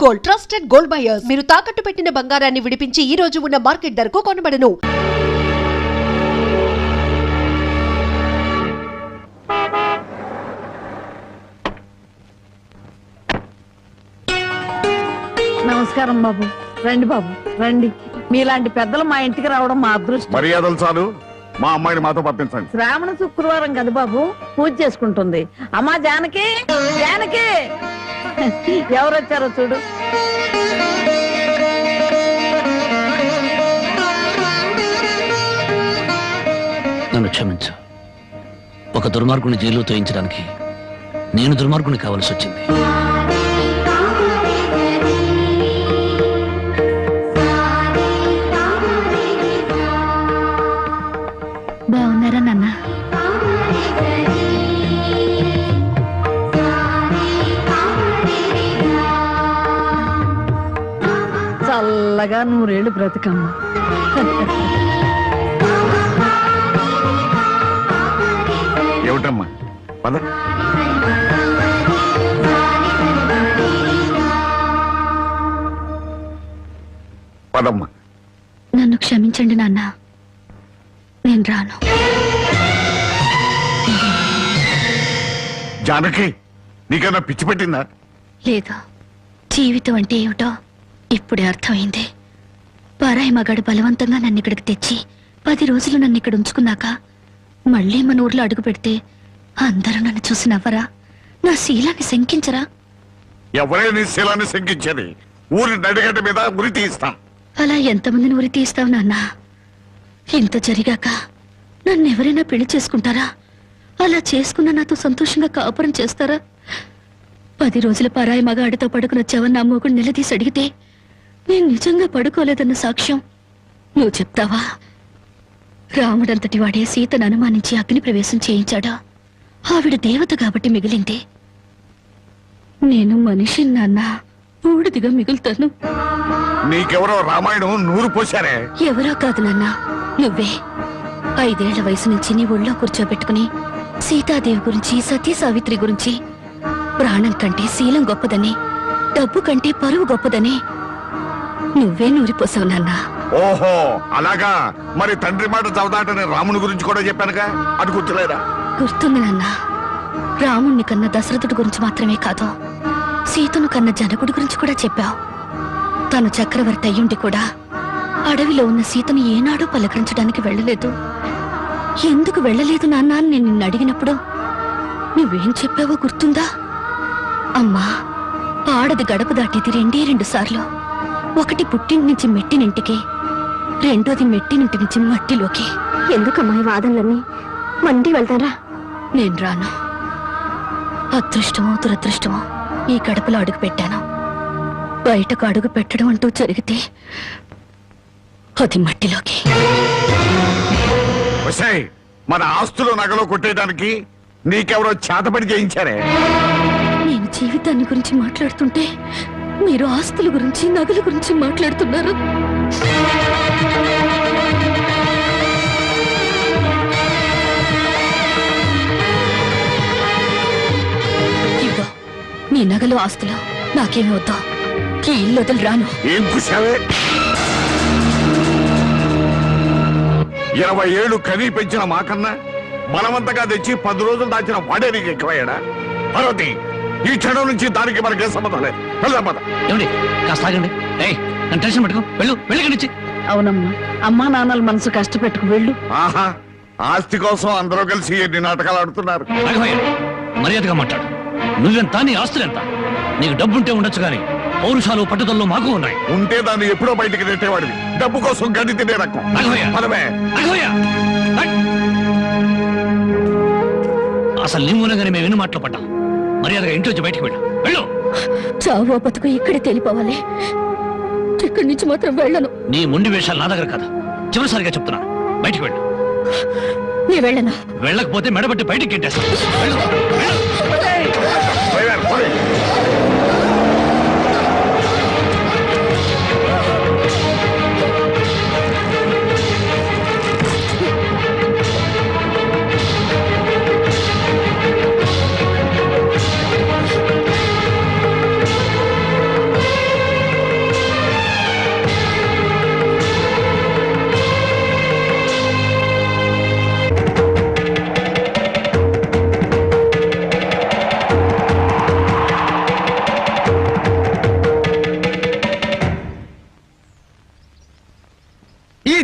Gold trusted gold buyers మీరు తాకట్టు పెట్టిన బంగారాన్ని విడిపించి ఈ రోజు ఉన్న మార్కెట్ ధరకు కొనబడను. నమస్కారం బాబు. రండి బాబు రండి. మీలాంటి పెద్దలు మా ఇంటికి రావడం మా అదృష్టం. మర్యాదలు చాలు, మా అమ్మాయిని మాతో పంపించండి. శ్రావణ శుక్రవారం కదా బాబు, పూజ చేసుకుంటుంది. అమ్మా జానకి, జానకి ఎవరు వచ్చారో చూడు. నన్ను క్షమించు. ఒక దుర్మార్గుని జైలు తోయించడానికి నేను దుర్మార్గుని కావాల్సి వచ్చింది. బాగున్నారా నాన్న? చల్లగా నూరేళ్ళు బ్రతుకమ్మా. ఏమిటమ్మా పద. పదమ్మా. నన్ను క్షమించండి నాన్న, నేను రాను. జానకి, నీకన్నా పిచ్చి పెట్టిందా? లేదు, జీవితం అంటే ఏమిటో ఇప్పుడే అర్థమైంది. పరాయి మగాడు బలవంతంగా నన్ను ఇక్కడికి తెచ్చి 10 రోజులు నన్ను ఇక్కడ ఉంచుకున్నాక మళ్ళీ మన ఊర్లో అడుగు పెడితే అందరూ నన్ను చూసి నవ్వరా? నా శీలాన్ని శంకించరా? ఎవరే నీ శీలాన్ని శంకించేది? ఊరి నడిగడ్డ మీద ఉరి తీస్తాం. అలా ఎంతమందిని ఉరి తీస్తావు నాన్న? ఇంత జరిగాక నన్ను ఎవరైనా పెళ్లి చేసుకుంటారా? అలా చేసుకున్న నాతో సంతోషంగా కాపురం చేస్తారా? 10 రోజుల పరాయి మగాడితో పడుకుని వచ్చావని నా మొగుడు నిలదీసి అడిగితే నేను నిజంగా పడుకోలేదన్న సాక్ష్యం నువ్వు చెప్తావా? రాముడంతటి వాడే సీతను అనుమానించి అగ్ని ప్రవేశం చేయించాడా? ఆవిడ దేవత కాబట్టి మిగిలింది. నేను మనిషి నాన్న, బూడిదిగా మిగులుతాను. నీకెవరో రామాయణం నూరు పోశారే. ఎవరో కాదు నాన్న, నువ్వే. 5 ఏళ్ల వయసు నుంచి నీ ఒళ్ళో కూర్చోబెట్టుకుని సీతాదేవి గురించి, సతీ సావిత్రి గురించి, ప్రాణం కంటే శీలం గొప్పదని, డబ్బు కంటే పరువు గొప్పదని నువ్వే నూరిపోసావు నాన్న. ఓహో అలాగా. మరి తండ్రి మాట చవదాటని రాముని గురించి కూడా చెప్పానుగా, అది గుర్తులేదా? గుర్తుంది నాన్న. రాముణ్ణి కన్న దశరథుడి గురించి మాత్రమే కాదు, సీతను కన్న జనకుడి గురించి కూడా చెప్పావు. తను చక్రవర్తి అయ్యుండి కూడా అడవిలో ఉన్న సీతను ఏనాడూ పలకరించడానికి వెళ్ళలేదు. ఎందుకు వెళ్ళలేదు నాన్న అని నేను నిన్ను అడిగినప్పుడు నువ్వేం చెప్పావో గుర్తుందా? అమ్మా, ఆడది గడప దాటేది 2 సార్లు. ఒకటి పుట్టింటి నుంచి మెట్టినింటికి, రెండోది మెట్టినింటి నుంచి మట్టిలోకి. ఎందుకమ్మా ఈ వాదనలన్నీ? మండి వెళ్తారా? నేను రాను. అదృష్టమో దురదృష్టమో ఈ గడపలో అడుగు పెట్టాను. బయటకు అడుగు పెట్టడం అంటూ జరిగితే అది మట్టిలోకి. మన ఆస్తులు నగలో కొట్టేయడానికి నీకెవరో చేతపడి చేయించారే? నేను జీవితాన్ని గురించి మాట్లాడుతుంటే మీరు ఆస్తుల గురించి, నగల గురించి మాట్లాడుతున్నారు. ఇదిగో నీ నగలు, ఆస్తులు నాకేమి వద్దా. ఈ ఇల్లు వదిలి రాను. ఏం కుషావే? 20 ఏళ్ళు కనీ పెంచిన మాకన్నా బలవంతంగా తెచ్చి 10 రోజులు దాచిన వాడే నీకు ఎక్కువయ్యాడా? పార్వతి, ఈ క్షణం నుంచి దానికి మనకే సంబంధం లేదు. ఏమండి కాస్త ఆగండి. నన్ను టెన్షన్ పెట్టుకో. వెళ్ళి. అవునమ్మా, అమ్మా నాన్నల మనసు కష్టపెట్టుకు వెళ్ళు. ఆహా, ఆస్తి కోసం అందరూ కలిసి ఎన్ని నాటకాలు ఆడుతున్నారు. మర్యాదగా మాట్లాడు. నువ్వెంత, నీ ఆస్తులెంత? నీకు డబ్బుంటే ఉండొచ్చు కానీ పౌరుషాలు, పట్టుదల్లో మాకు ఉన్నాయి. ఉంటే దాన్ని ఎప్పుడో బయటికి నెట్టేవాడివి. డబ్బు కోసం గడ్డి తినే రకం. అసలు నీ మూలంగానే మేము ఎన్ని మాటలు పడ్డాం. మర్యాదగా ఇంట్లోంచి బయటికి వెళ్ళు. చావో బతుకు ఇక్కడే తెలిపోవాలి. ఇక్కడి నుంచి మాత్రం వెళ్ళను. నీ మొండి వేషాలు నా దగ్గర కదా. చివరిసారిగా చెప్తున్నా, బయటికి వెళ్ళు. నీ వెళ్ళను. వెళ్ళకపోతే మెడబట్టి బయటికి గెంటేస్తాను.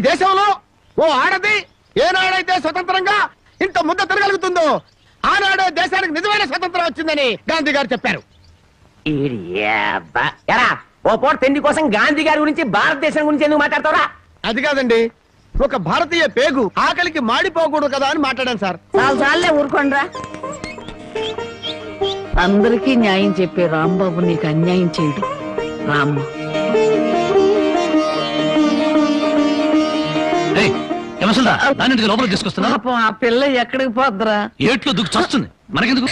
దేశంలో ఓ ఆడది ఏనాడైతే స్వతంత్రంగా ఇంత ముద్ద తిరగలుగుతుందో ఆనాడే దేశానికి నిజమైన స్వతంత్రం వచ్చిందని గాంధీ గారు చెప్పారు. ఎరా ఓ పూట తిండి కోసం గాంధీ గారి గురించి భారతదేశం గురించి ఎందుకు మాట్లాడతారా? అది కాదండి, ఒక భారతీయ పేగు ఆకలికి మాడిపోకూడదు కదా అని మాట్లాడాను సార్. చాలే ఊరుకోండ్రా. అందరికీ న్యాయం చెప్పే రాంబాబు నీకు అన్యాయం చేయడు. రామ్మ లోపలికి తీసుకొస్తున్నా. పాపం ఆ పిల్ల ఎక్కడికి పోద్దురా? ఏట్లో దుక్కు చస్తుంది, మనకెందుకు?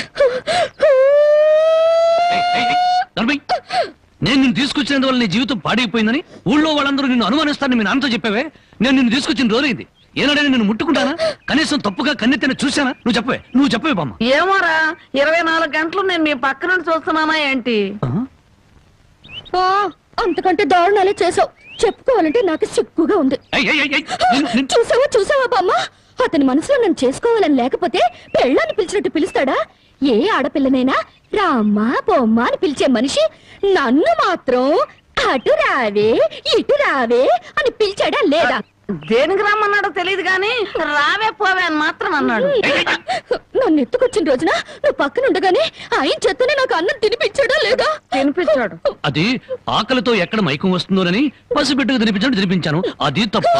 నేను నిన్ను తీసుకొచ్చినందువల్ల నీ జీవితం పాడైపోయిందని ఊళ్ళో వాళ్ళందరూ నిన్ను అనుమానిస్తారని మీ నాన్నతో చెప్పావే. నేను నిన్ను తీసుకొచ్చిన రోజైంది. ఏనాడైనా నేను ముట్టుకుంటానా? కనీసం తప్పుగా కన్నెత్తిన చూశానా? నువ్వు చెప్పవే బామ్మ. ఏమోరా, 24 గంటలు నేను మీ పక్క నుండి చూస్తున్నానా ఏంటి? అంతకంటే దారుణాలే చేసావు. చెప్పుకోవాలంటే నాకు సిగ్గుగా ఉంది. చూసావా బామ్మ, అతని మనసులో నన్ను చేసుకోవాలని లేకపోతే పెళ్ళాన్ని పిలిచినట్టు పిలుస్తాడా? ఏ ఆడపిల్లనైనా రామ్మా బొమ్మ అని పిలిచే మనిషి నన్ను మాత్రం అటు రావే ఇటు రావే అని పిలిచాడా లేదా? దేనికి రమ్మన్నాడో తెలియదు గాని రావే పోవే అని మాత్రం అన్నాడు. నన్ను ఎత్తుకొచ్చిన రోజున నువ్వు పక్కన ఉండగానే ఆయన చేతనే నాకు అన్నం తినిపించాడా లేదా? తినిపించాడు. అది ఆకలితో ఎక్కడ మైకం వస్తుందోనని పసిబిడ్డకు తినిపించాను. అది తప్ప?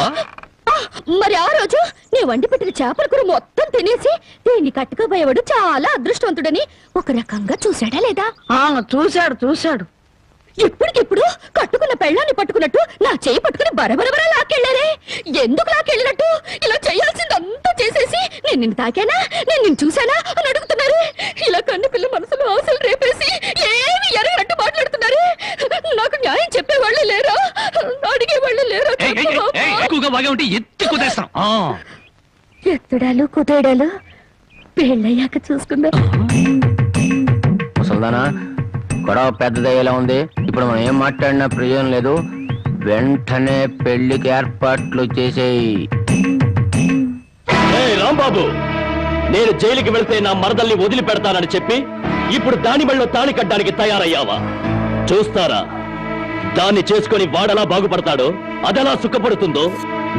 మరి ఆ రోజు నీ వండి పెట్టిన చేపల కూర మొత్తం తినేసి దీన్ని కట్టుకోబోయేవాడు చాలా అదృష్టవంతుడని ఒక రకంగా చూశాడా లేదా? చూశాడు. ఇప్పటికిప్పుడు కట్టుకున్న పెళ్ళాన్ని పట్టుకున్నట్టు నా చేయి పట్టుకుని బరబరబర లాక్కెళ్ళారే. ఎందుకు లాక్కెళ్ళినట్టు? ఇలా చేయాల్సిందంతా చేసేసి నేను నిన్ను తాకానా, నేను నిన్ను చూశానా అని అడుగుతున్నారు. ఇలా కన్ను పిల్ల మనసులో ఆశలు రేపేసి ఏమి ఎరగనట్టు మాట్లాడుతున్నారు. నాకు న్యాయం చెప్పేవాళ్ళు లేరా? అడిగేవాళ్ళు లేరా? ఎత్తుడాలు కుదేడాలు పెళ్ళయ్యాక చూసుకుందాం. ముసల్దానా, గొడవ పెద్దదయ్యేలా ఉంది. ఇప్పుడు మనం ఏం మాట్లాడినా ప్రయోజనం లేదు. వెంటనే పెళ్లికి ఏర్పాట్లు చేసేయి. రాంబాబు, నేను జైలుకి వెళ్తే నా మరదల్ని వదిలిపెడతానని చెప్పి ఇప్పుడు దాని బళ్ళో తాళి కట్టడానికి తయారయ్యావా? చూస్తారా, దాన్ని చేసుకుని వాడలా బాగుపడతాడో అదెలా సుఖపడుతుందో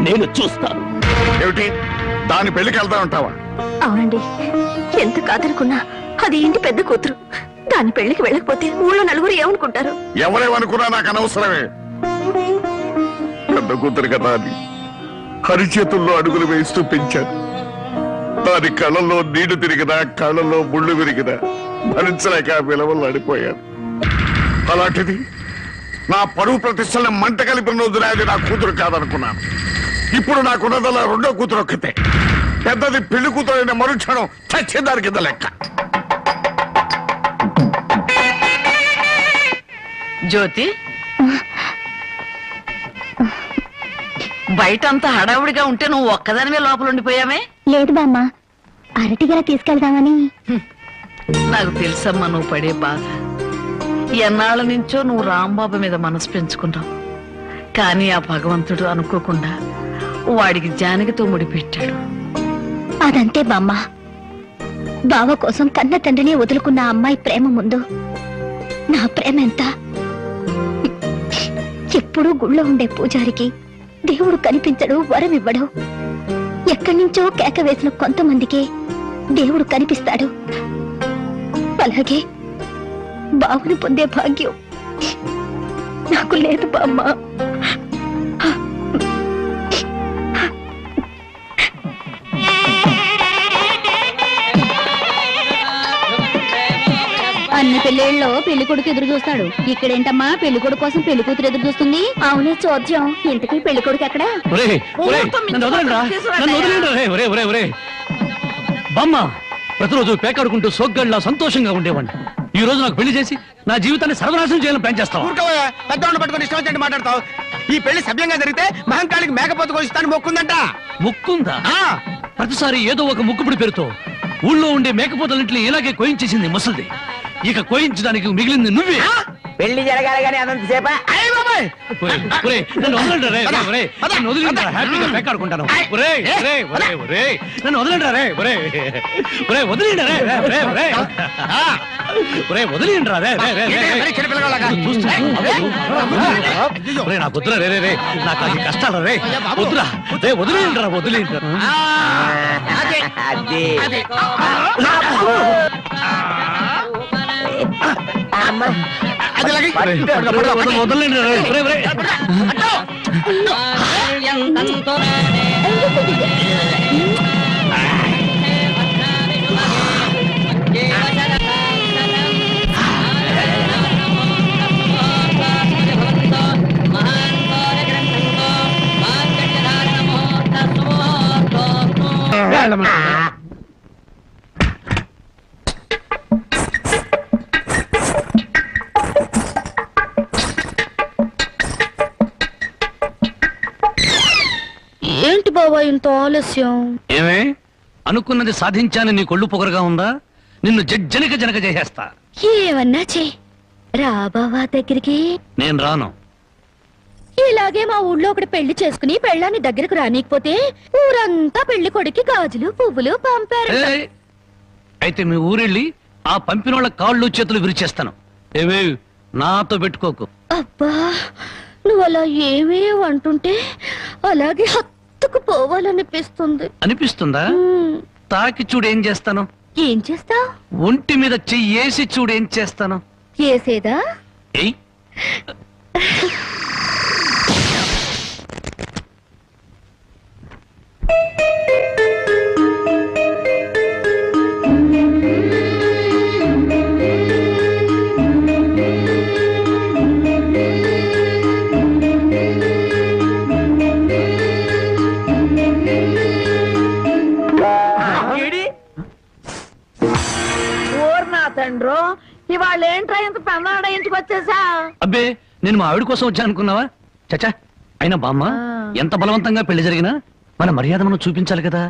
నేను చూస్తాను. ఏమిటి దాని పెళ్లికి వెళ్తా ఉంటావా? అవునండి, ఎంత కాదనుకున్నా అది ఇంటి పెద్ద కూతురు. దాని పెళ్లికి వెళ్ళకపోతే ఊళ్ళో నలుగురు ఏమనుకుంటారు? ఎవరేమనుకున్నా నాకు అనవసరమే. పెద్ద కూతురు కదా అని హరిచేతుల్లో అడుగులు వేస్తూ పెంచాను. దాని కళ్ళల్లో నీళ్లు తిరిగినా కళ్ళల్లో ముళ్ళు విరిగినా భరించలేక విలవలు అడిపోయాను. అలాంటిది నా పరువు ప్రతిష్టలను మంట కలిపిన రోజున అది నా కూతురు కాదనుకున్నాను. ఇప్పుడు నాకున్నదల్లా రెండో కూతురు ఒక్కతే. పెద్దది పెళ్లి కూతురు అయిన మరుక్షణం చచ్చేదాని కింద లెక్క. జ్యోతి, బయటంతా హడావుడిగా ఉంటే నువ్వు ఒక్కదానివే లోపల ఉండిపోయామే? లేదు బామ్మ, అరటిగల తీసుకెళ్దామని. నాకు తెలుసమ్మా నువ్వు పడే బాధ. ఎన్నాళ్ళ నుంచో నువ్వు రాంబాబు మీద మనసు పెంచుకున్నావు. కానీ ఆ భగవంతుడు అనుకోకుండా వాడికి జానకితో ముడిపెట్టాడు. అదంతే బామ్మ. బావ కోసం కన్న తండ్రిని వదులుకున్న అమ్మాయి ప్రేమ ముందు నా ప్రేమ ఎంత? ఎప్పుడూ గుళ్ళో ఉండే పూజారికి దేవుడు కనిపించడు, వరం ఇవ్వడు. ఎక్కడి నుంచో కేక వేసిన కొంతమందికి దేవుడు కనిపిస్తాడు. అలాగే బావుని పొందే భాగ్యం నాకు లేదు బామ్మ. అన్ని పెళ్ళిళ్ళలో పెళ్లి కొడుకు ఎదురు చూస్తాడు. ఇక్కడేంటమ్మా పెళ్లి కొడుకు కోసం పెళ్లి కూతురు ఎదురు చూస్తుంది? అవునే చోద్యం, ఇంతకీ పెళ్లి కొడుకు ఎక్కడా? బామ్మ, ప్రతిరోజు పేకాడుకుంటూ సోగ్గాడిలా సంతోషంగా ఉండేవాడిని. ఈ రోజు నాకు పెళ్లి చేసి నా జీవితాన్ని సర్వనాశనం చేయాలని ప్లాన్ చేస్తావు. పెద్దవాళ్ళు పట్టుకొని ఇష్టం వచ్చినట్టు మాట్లాడతావు. ఈ పెళ్లి సభ్యంగా జరిగితే మహంకాళికి మేకపోతు కోసిస్తాను మొక్కుందంట. ముక్కుందా? ప్రతిసారి ఏదో ఒక ముక్కుపుడి పేరుతో ఊళ్ళో ఉండే మేకపోతలింటిని ఇలాగే కోయించేసింది ముసలిది. ఇక కోయించడానికి మిగిలింది నువ్వే. పెళ్లి జరగాలి కానీ అదంతసేపా? ఏయ్! నన్ను వదలండి రే నన్ను వదిలిండ్రా హ్యాపీగా పేకాడుకుంటాను నన్ను వదలండి రే వదిలిండ్రా రే వదిలిండ్రా మరి చిన్న పిల్లగాళ్ళగా. నా వద్దురా రే నాకు అది కష్టాలు రే వద్దురా రే వదిలిండ్రా అదే. అదే. అది లాగి. వదలండి రే ఏంటి బాబా ఇంత ఆలస్యం? ఏమే అనుకున్నది సాధించాలని నీ కొళ్ళు పొగరుగా ఉందా? నిన్ను జనక చేసేస్తా. ఏమన్నా చే రా బావా దగ్గరికి. నేను రాను. ఇలాగే మా ఊళ్ళో ఒకటి పెళ్లి చేసుకుని పెళ్ళాన్ని దగ్గరకు రానికపోతే ఊరంతా పెళ్లి కొడుకి గాజులు పువ్వులు పంపారు. ఏయ్, అయితే మీ ఊరెళ్ళి ఆ పంపినోళ్ళ కాళ్ళు చేతులు విరిచేస్తాను. ఏవే నాతో పెట్టుకోకు. అబ్బా నువ్వు అలా ఏమీ అంటుంటే అలాగే హత్తుకు పోవాలనిపిస్తుంది. అనిపిస్తుందా? తాకి చూడు ఏం చేస్తాను. ఏం చేస్తావ్? ఒంటి మీద చెయ్యేసి చూడు ఏం చేస్తాను. చేసేదా? ఏయ్ తండ్రో ఇవాళ ఏంట్రా ఇంత పెన్నాడ ఇంటికి వచ్చేసా? అబ్బే నేను మా ఆవిడ కోసం వచ్చా అనుకున్నావా? చచ్చా అయినా బామ్మ ఎంత బలవంతంగా పెళ్లి జరిగినా మన మర్యాద మనం చూపించాలి కదా.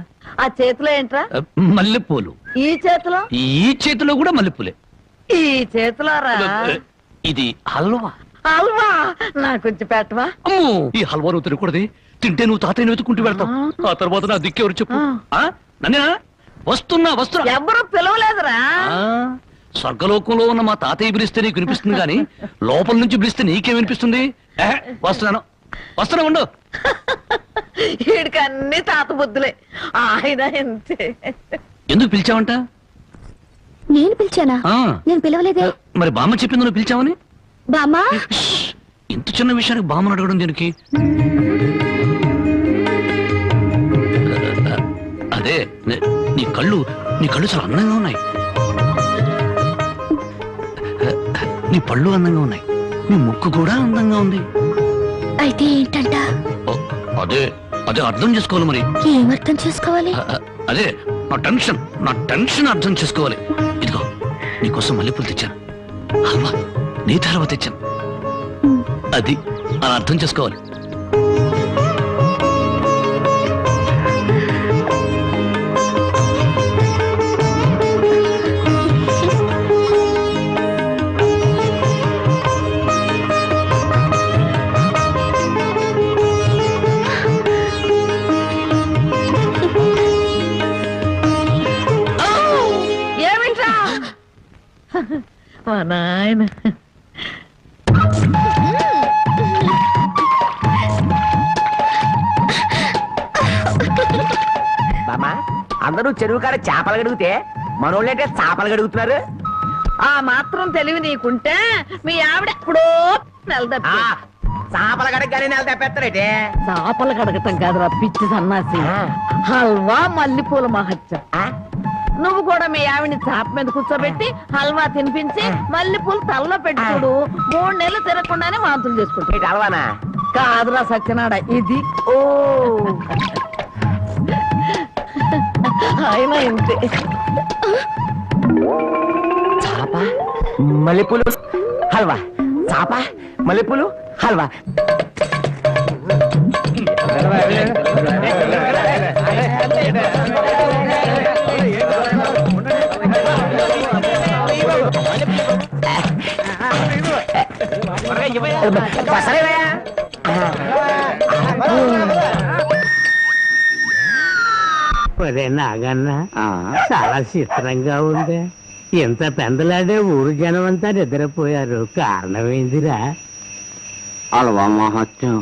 ఆ చేతిలో ఏంట్రా? మల్లెపూలు. ఈ చేతిలో? ఈ చేతిలో కూడా మల్లెపూలే. ఈ చేతిలో రా. ఇది హల్వా. హల్వా నాకు కొంచెం పెట్టవా? అమ్మో ఈ హల్వా నువ్వు తినకూడదు. తింటే నువ్వు తాతయ్యని వెతుకుంటూ వెళ్తావు. ఆ తర్వాత నా దిక్కెవరు చెప్పు. నన్నేనా? వస్తున్నా. ఎవరు పిలవలేదురా. స్వర్గలోకంలో ఉన్న మా తాతయ్య పిలిస్తే నీకు వినిపిస్తుంది కానీ లోపల నుంచి పిలిస్తే నీకేం వినిపిస్తుంది? వస్తున్నా ఉండు. వీడికి అన్ని తాత బుద్ధులే. ఆయన ఎంతే. ఎందుకు పిలిచావంట? నేను పిలిచానా? నేను పిలవలేదే. మరి బామ్మ చెప్పింది నువ్వు పిలిచావని. బామ్మా ఇంత చిన్న విషయానికి బామ్మను అడగడం దీనికి? అదే నీ కళ్ళు చాలా అందంగా ఉన్నాయి. నీ పళ్ళు అందంగా ఉన్నాయి. నీ ముక్కు కూడా అందంగా ఉంది. అయితే ఏంటంట? అదే అర్థం చేసుకోవాలి. మరి ఏమర్థం చేసుకోవాలి? అదే నా టెన్షన్ అర్థం చేసుకోవాలి. ఇదిగో నీకోసం మల్లెపూలు తెచ్చాను. హల్వా నీ తర్వాత తెచ్చాను. అది అలా అర్థం చేసుకోవాలి. మా నాయన బామ్మ అందరూ చెరువు కాడ చేపలు గడిగితే మనోళ్ళంటే చేపలు గడుగుతున్నారు. ఆ మాత్రం తెలివి నీకుంటే మీ ఆవిడ ఎప్పుడో నెలదప్పి. చేపల గడగానే నెల తప్పేస్తారంటే. చేపలు కడగటం కాదురా పిచ్చి సన్నాసి. హల్వా మల్లెపూల మహత్యం. నువ్వు కూడా మీ ఆవిడ్ని చాప మీద కూర్చోబెట్టి హల్వా తినిపించి మల్లెపూలు తలలో పెట్టి చూడు. 3 నెలలు తిరగకుండానే వాంతులు చేసుకుంటా. హల్వానా? కాదురా సత్యనాడ ఇది. ఓ ఆయన ఇంతే. చాప మల్లెపూలు హల్వా. చాప మల్లెపూలు హల్వా. ఒరే నాగన్న చాలా చిత్రంగా ఉంది. ఎంత పెందలాడే ఊరు జనం అంతా నిద్రపోయారు. కారణం ఏందిరా? అలవా మహత్యం.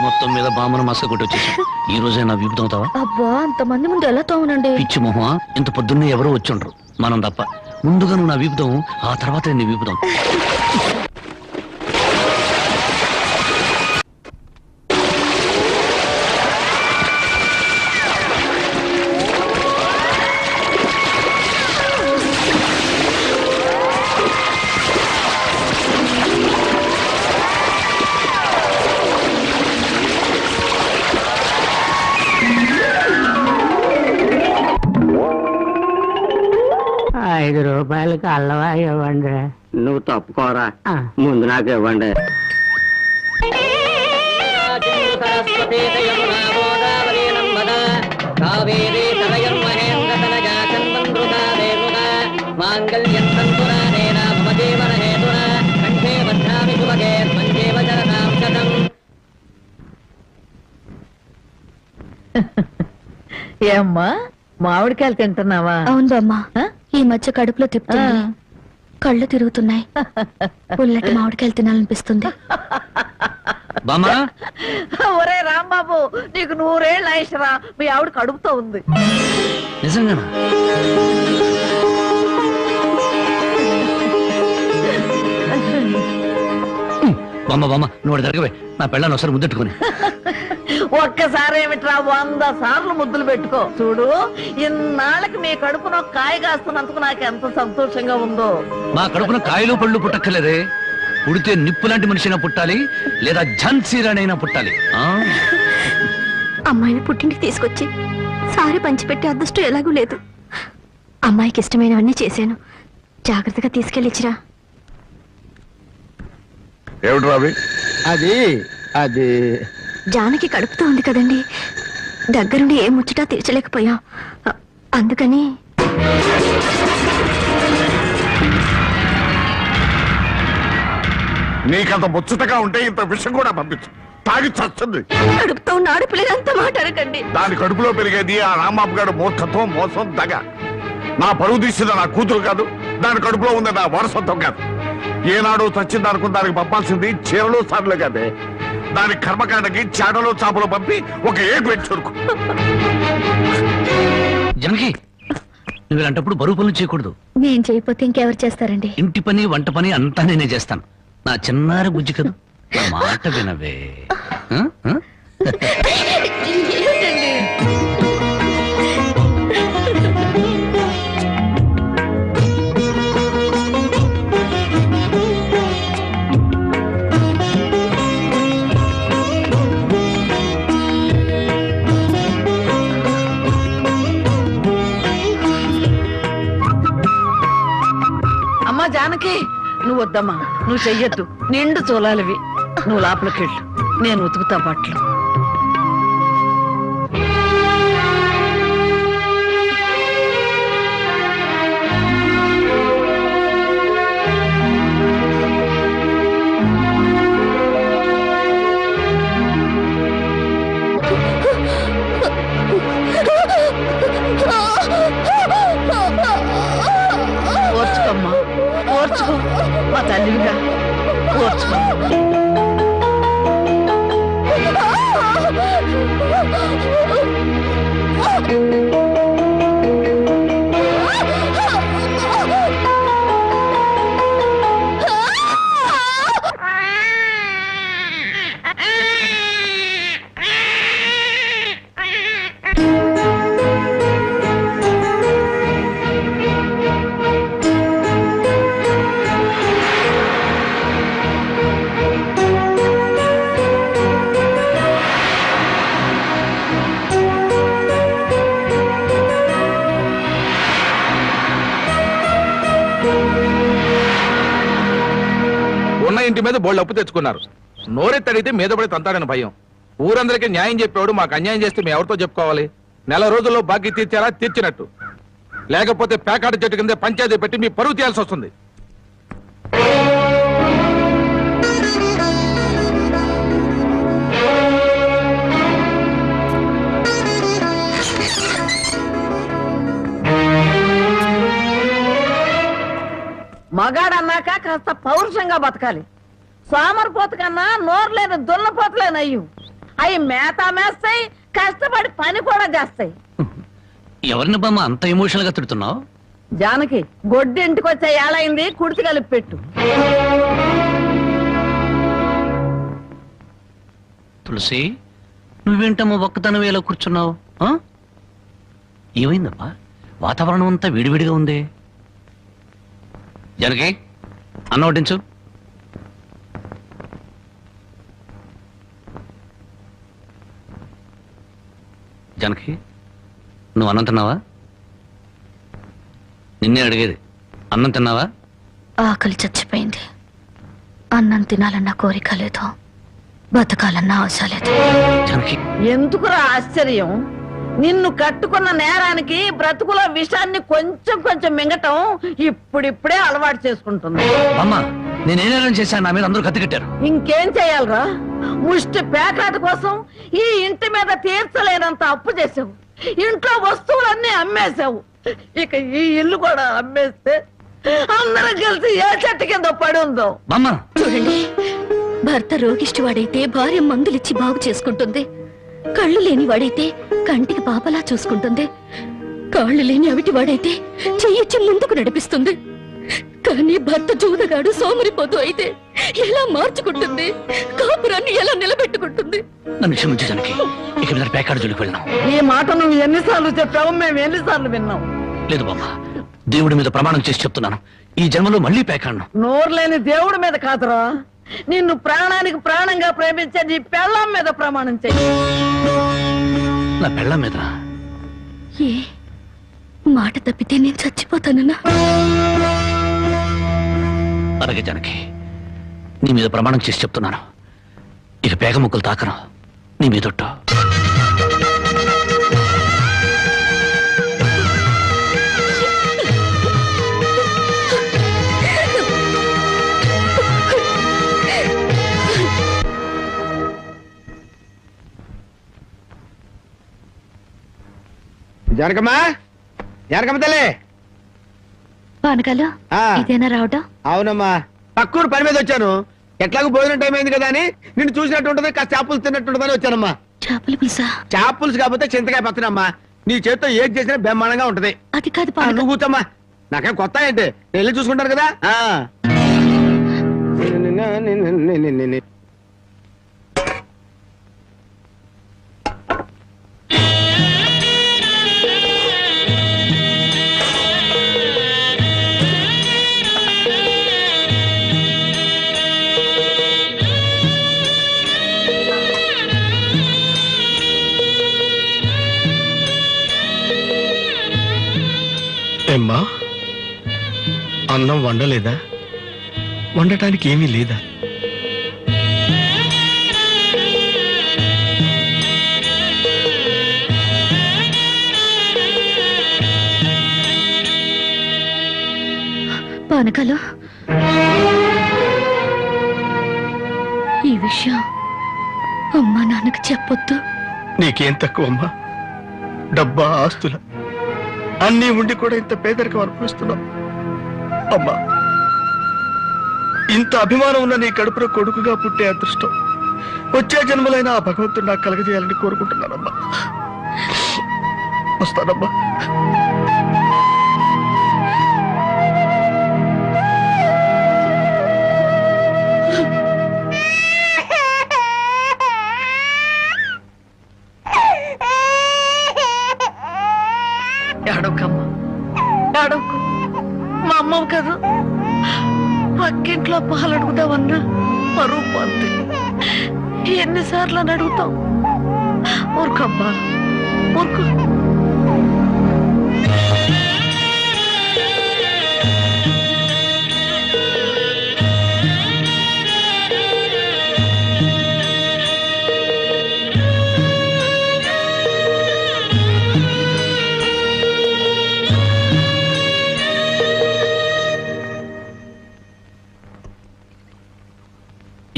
మొత్తం మీద బామ్మను మస్క కొట్టి వచ్చేసి ఈ రోజే నా విపుతం అవుతావా? అబ్బా అంతమంది ముందు ఎలా తోమనండి? పిచ్చి మొహమా, ఇంత పొద్దున్నే ఎవరో వచ్చుండ్రు, మనం తప్ప. ముందుగా నువ్వు నా విపుతం, ఆ తర్వాత నీ విపుతం. రూపాయలకి అల్లవా ఇవ్వండి. నువ్వు తప్పుకోరా, ముందు నాకు ఇవ్వండి. ఏమ్మా మామిడికాయలు తింటున్నావా? అవును బామ్మ, ఈ మధ్య కడుపులో తిప్పుతుంది, కళ్ళు తిరుగుతున్నాయి. పుల్లటి మామిడికాయలు తినాలనిపిస్తుంది. ఒరే రాంబాబు, నీకు 100 ఏళ్ళు ఆయుషరా. మీ ఆవిడ కడుపుతో ఉంది. నిజంగానా? బామ్మ బామ్మ, నువ్వు దగ్గరవే, నా పెళ్ళాన్ని ఒకసారి ముద్దెట్టుకుని. ఒక్కసారి ఏమిట్రా, 100 సార్లు ముద్దులు పెట్టుకో. చూడు, ఇన్నాళ్ళకి మీ కడుపున కాయ కాస్తున్నందుకు నాకు ఎంత సంతోషంగా ఉందో. మా కడుపున కాయలు పళ్ళు పుట్టక్కర్లేదే, పుడితే నిప్పు లాంటి మనిషినా పుట్టాలి, లేదా ఝాన్సీరానైనా పుట్టాలి. అమ్మాయిని పుట్టింటికి తీసుకొచ్చి సారి పంచిపెట్టే అదృష్టం ఎలాగూ లేదు. అమ్మాయికి ఇష్టమైనవన్నీ చేశాను. జాగ్రత్తగా తీసుకెళ్ళిచ్చిరా. ఏమిటి రావి? అది జానకి కడుపుతో ఉంది కదండి, దగ్గరుండి ఏ ముచ్చటా తీర్చలేకపోయాం. అందుకని నీకంత ముచ్చటగా ఉంటే ఇంత విషయం కూడా పంపించు, తాగి చస్తుంది. కడుపుతో ఉన్న ఆడపిల్లలంతా మాట అరకండి. దాని కడుపులో పెరిగేది ఆ రాంబాబు గారు మూర్ఖత్వం, మోసం, దగ. నా పరువు తీసింది నా కూతురు కాదు, దాని కడుపులో ఉంది నా వారసత్వం కాదు. ఏనాడు చచ్చింది అనుకుని దానికి పంపాల్సింది చీరలు సార్లు కాదే. దాని కర్మకాండకి చాటలో చాపలు పంపి ఒక ఏడు పెట్టి చురుకు. జనకి, నువ్వు ఇలాంటప్పుడు బరువు పనులు చేయకూడదు. నేను చేయకపోతే ఇంకెవరు చేస్తారండి? ఇంటి పని వంట పని అంతా నేనే చేస్తాను. నా చిన్నారి బుజ్జి కదూ, నా మాట వినవే. అమ్మా జానకి, నువ్వు వద్దమ్మా, నువ్వు చెయ్యొద్దు. నిండు చూలాలివి. నువ్వు లోపలికి వెళ్ళు, నేను ఉతుకుతా బట్టలు. ఓర్చుకోమ్మా, ఓర్చుకో. మా తల్లివిగా ఓర్చుకో. ఉన్న ఇంటి మీద బోళ్ళు అప్పు తెచ్చుకున్నారు. నోరెత్తడితే మీద పడి తంతాడని భయం. ఊరందరికీ న్యాయం చెప్పేవాడు మాకు అన్యాయం చేస్తే మేము ఎవరితో చెప్పుకోవాలి? నెల రోజుల్లో బాకీ తీర్చారా? తీర్చినట్టు. లేకపోతే పేకాట చెట్టు కింద పంచాయతీ పెట్టి మీ పరువు తీయాల్సి వస్తుంది. కాస్త పౌరుషంగా బతకాలి. సోమరిపోత కన్నా నోరు లేని దున్నపోతలేనయ్యు. అవి మేత మేస్తాయి, కష్టపడి పని కూడా చేస్తాయి. ఎవరిని బామ్మ అంత ఎమోషనల్ గా తిడుతున్నావు? జానకి గొడ్డు ఇంటికి వచ్చే ఏళైంది, కుడితి కలిపి పెట్టు. తులసి, నువ్వేంటమ్మా ఒక్కతనం వేళ కూర్చున్నావు? ఏమైందమ్మా? వాతావరణం అంతా విడివిడిగా ఉంది. జనకి అన్నం వడ్డించు. జనకి, నువ్వు అన్నం తిన్నావా? నిన్నే అడిగేది, అన్నం తిన్నావా? ఆకలి చచ్చిపోయింది. అన్నం తినాలన్న కోరిక లేదు, బతకాలన్న ఆశ లేదు. జనకి, ఎందుకురా ఆశ్చర్యం? నిన్ను కట్టుకున్న నేరానికి బ్రతుకుల విషాన్ని కొంచెం కొంచెం మింగటం ఇప్పుడిప్పుడే అలవాటు చేసుకుంటుంది. అమ్మా, నేనేం చేశాను? నా మీద అందరూ కత్తి కట్టారు. ఇంకేం చెయ్యాలరా? ముష్టి పేకాట కోసం ఈ ఇంటి మీద తీర్చలేనంత అప్పు చేసావు. ఇంట్లో వస్తువులన్నీ అమ్మేశావు. ఇక ఈ ఇల్లు కూడా అమ్మేస్తే అందరం కలిసి ఏ చెట్టు కింద పడి ఉందో. చూడండి, భర్త రోగిష్టి వాడైతే భార్య మందులిచ్చి బాగు చేసుకుంటుంది. కళ్ళు లేని వాడైతే కంటికి పాపలా చూసుకుంటుంది. కాళ్ళు లేని అవిటి వాడైతే చెయ్యిచ్చి ముందుకు నడిపిస్తుంది. కానీ భర్త జూదగాడు సోమరిపోతూ అయితే ఎలా మార్చుకుంటుంది? కాపురాన్ని ఎలా నిలబెట్టుకుంటుంది? నన్ను క్షమించు జనకి, ఇక మీద పేకాడు జోలికి వెళ్ళాం. ఈ మాట నువ్వు ఎన్నిసార్లు చెప్పావు, మేము ఎన్నిసార్లు విన్నాం. లేదు బామ్మ, దేవుడి మీద ప్రమాణం చేసి చెప్తున్నాను, ఈ జన్మలో మళ్ళీ పేకాడను. నోరు లేని దేవుడి మీద కాదురా, నిన్ను ప్రాణానికి ప్రాణంగా ప్రేమించే నీ పెళ్ళాం మీద ప్రమాణం చెయ్యి. నా పెళ్ళాం మీద? ఏ మాట తప్పితే నేను చచ్చిపోతానన్నా? అలాగే జనకి, నీ మీద ప్రమాణం చేసి చెప్తున్నాను, ఇక పేగ ముక్కలు తాకను, నీ మీదొట్టు. జానకమ్మా, జానకమ్మ తల్లి. పానకాలు ఇదేనా రావటం? అవునమ్మా, పక్కూరు పని మీద వచ్చాను. ఎట్లాగో భోజనం టైం అయింది కదా అని నిన్ను చూసినట్టు ఉంటది, కాస్త చేపలు తిన్నట్టుంటదని వచ్చానమ్మా. చేపల పులుసా? చేపలుసు కాకపోతే చింతకాయ పచ్చనమ్మా. నీ చేతితో ఏది చేసినా బ్రహ్మాండంగా ఉంటది. అది కాదు, నువ్వు కూర్చోమ్మా, నాకేం కొత్త ఏంటి, నేను వెళ్ళి చూసుకుంటాను కదా. ఏమ్మా, అన్నం వండలేదా? వండటానికి ఏమీ లేదా? పానకాలు, ఈ విషయం అమ్మా నాన్నకు చెప్పొద్దు. నీకేం తక్కువమ్మా? డబ్బా, ఆస్తుల అన్నీ ఉండి కూడా ఇంత పేదరికం అనుభవిస్తున్నావు. అమ్మా, ఇంత అభిమానం ఉన్న నీ కడుపులో కొడుకుగా పుట్టే అదృష్టం వచ్చే జన్మలైన ఆ భగవంతుడు నాకు కలగజేయాలని కోరుకుంటున్నానమ్మా. వస్తానమ్మా. ఏడవకమ్మా, ఏడవకు. మా అమ్మవు కదా, పక్కింట్లో పాలు అడుగుదామన్నా పరువు పోద్ది. ఎన్నిసార్లు అని అడుగుతాం? ఊరుకమ్మా, ఊరుకు.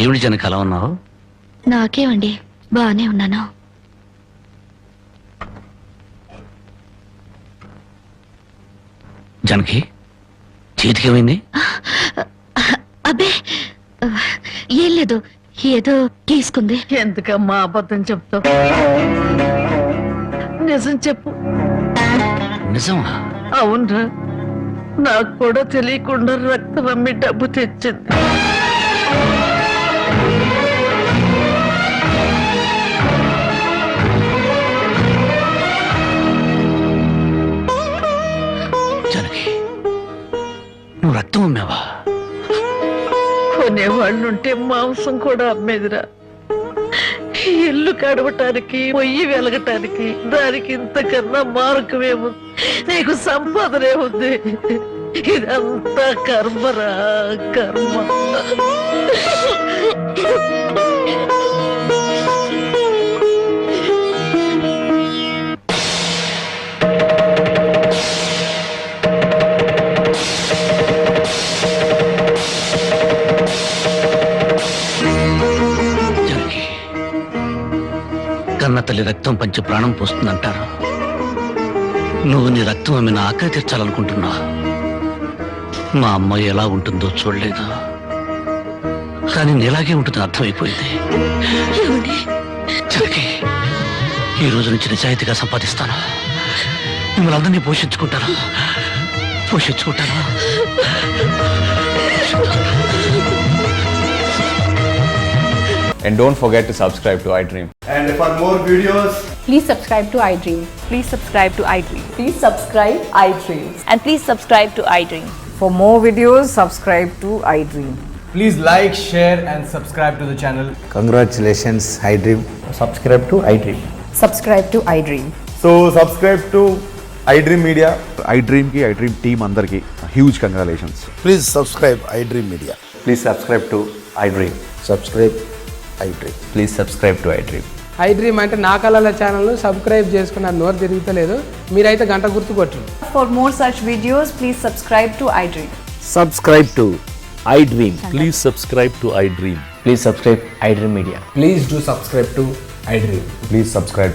ఏమిటి జనకి అలా ఉన్నావు? నాకేమండి, బానే ఉన్నాను. జనకి, చేతికి ఏమైంది? అబ్బే ఆ, ఏం లేదు, ఏదో గీసుకుంది. ఎందుకమ్మా అబద్ధం చెప్తావు? నిజం చెప్పు. నిజమా? అవునరా, నాకు కూడా తెలియకుండా రక్తం అమ్మి డబ్బు తెచ్చింది. జానకి, నువ్వు రక్తం అమ్మావా? కొనేవాళ్ళుంటే మాంసం కూడా అమ్మేదిరా. ఇల్లు కడవటానికి, పొయ్యి వెలగటానికి దానికి ఇంతకన్నా మార్గమేముంది? నీకు సంపాదనేముంది? ఇదంతా కర్మరా, కర్మ. జానకి, కన్న తల్లి రక్తం పంచి ప్రాణం పోస్తుందంటారు. నువ్వు నీ రక్తం అమ్మిన ఆకలి తీర్చాలనుకుంటున్నా. మా అమ్మ ఎలా ఉంటుందో చూడలేదు, కానీ నీలాగే ఉంటుంది అర్థమైపోయింది. జానకి, ఈ రోజు నుంచి నిజాయితీగా సంపాదిస్తాను. మిమ్మల్ని అందరినీ పోషించుకుంటాను. And don't forget to subscribe to iDream. And for more videos, Please subscribe to iDream. Please subscribe to iDream. Please subscribe iDream. And please subscribe to iDream. For more videos, subscribe to iDream. please like, share and subscribe to the channel. Congratulations, iDream. Subscribe to iDream. Subscribe to iDream. So subscribe to iDream Media. iDream ki iDream team andarki huge congratulations. Please subscribe iDream Media. Please subscribe to iDream. Subscribe iDream. Please subscribe to iDream. iDream అంటే నా కళల channel subscribe చేసుకున్న నోరు తిరుగుతలేదు. మీరైతే గంట గుర్తు కొట్టండి. For more such videos, please subscribe to iDream. Subscribe to iDream. Please subscribe to iDream. Please subscribe iDream Media. Please do subscribe to iDream. Please subscribe